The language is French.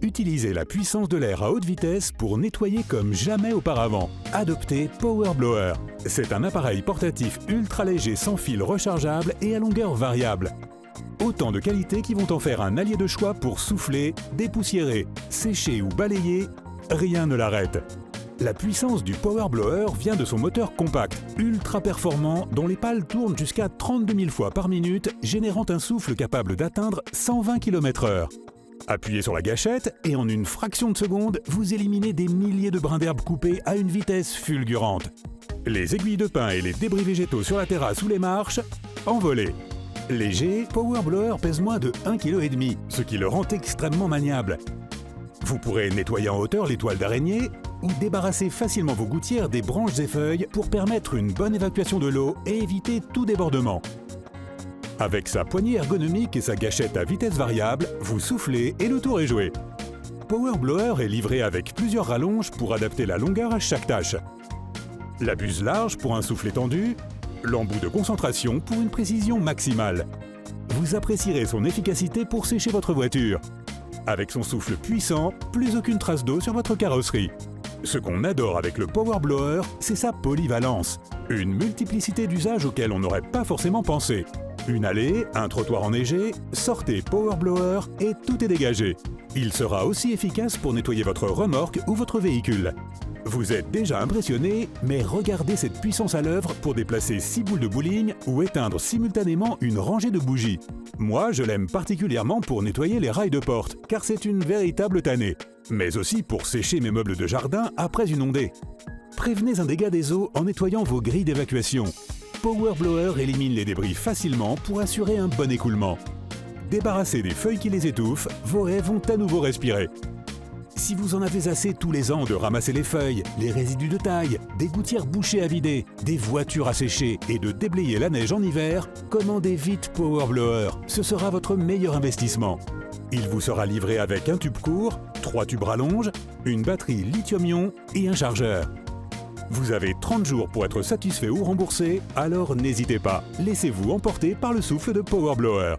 Utilisez la puissance de l'air à haute vitesse pour nettoyer comme jamais auparavant. Adoptez Power Blower. C'est un appareil portatif ultra léger sans fil rechargeable et à longueur variable. Autant de qualités qui vont en faire un allié de choix pour souffler, dépoussiérer, sécher ou balayer, rien ne l'arrête. La puissance du Power Blower vient de son moteur compact, ultra performant, dont les pales tournent jusqu'à 32 000 fois par minute, générant un souffle capable d'atteindre 120 km/h. Appuyez sur la gâchette et en une fraction de seconde, vous éliminez des milliers de brins d'herbe coupés à une vitesse fulgurante. Les aiguilles de pin et les débris végétaux sur la terrasse ou les marches, envolés. Léger, Power Blower pèse moins de 1,5 kg, ce qui le rend extrêmement maniable. Vous pourrez nettoyer en hauteur les toiles d'araignée ou débarrasser facilement vos gouttières des branches et feuilles pour permettre une bonne évacuation de l'eau et éviter tout débordement. Avec sa poignée ergonomique et sa gâchette à vitesse variable, vous soufflez et le tour est joué. Power Blower est livré avec plusieurs rallonges pour adapter la longueur à chaque tâche. La buse large pour un souffle étendu, l'embout de concentration pour une précision maximale. Vous apprécierez son efficacité pour sécher votre voiture. Avec son souffle puissant, plus aucune trace d'eau sur votre carrosserie. Ce qu'on adore avec le Power Blower, c'est sa polyvalence. Une multiplicité d'usages auxquels on n'aurait pas forcément pensé. Une allée, un trottoir enneigé, sortez Power Blower et tout est dégagé. Il sera aussi efficace pour nettoyer votre remorque ou votre véhicule. Vous êtes déjà impressionné, mais regardez cette puissance à l'œuvre pour déplacer 6 boules de bowling ou éteindre simultanément une rangée de bougies. Moi, je l'aime particulièrement pour nettoyer les rails de porte, car c'est une véritable tannée. Mais aussi pour sécher mes meubles de jardin après une ondée. Prévenez un dégât des eaux en nettoyant vos grilles d'évacuation. Power Blower élimine les débris facilement pour assurer un bon écoulement. Débarrassez des feuilles qui les étouffent, vos haies vont à nouveau respirer. Si vous en avez assez tous les ans de ramasser les feuilles, les résidus de taille, des gouttières bouchées à vider, des voitures à sécher et de déblayer la neige en hiver, commandez vite Power Blower, ce sera votre meilleur investissement. Il vous sera livré avec un tube court, 3 tubes rallonges, une batterie lithium-ion et un chargeur. Vous avez 30 jours pour être satisfait ou remboursé, alors n'hésitez pas, laissez-vous emporter par le souffle de Power Blower.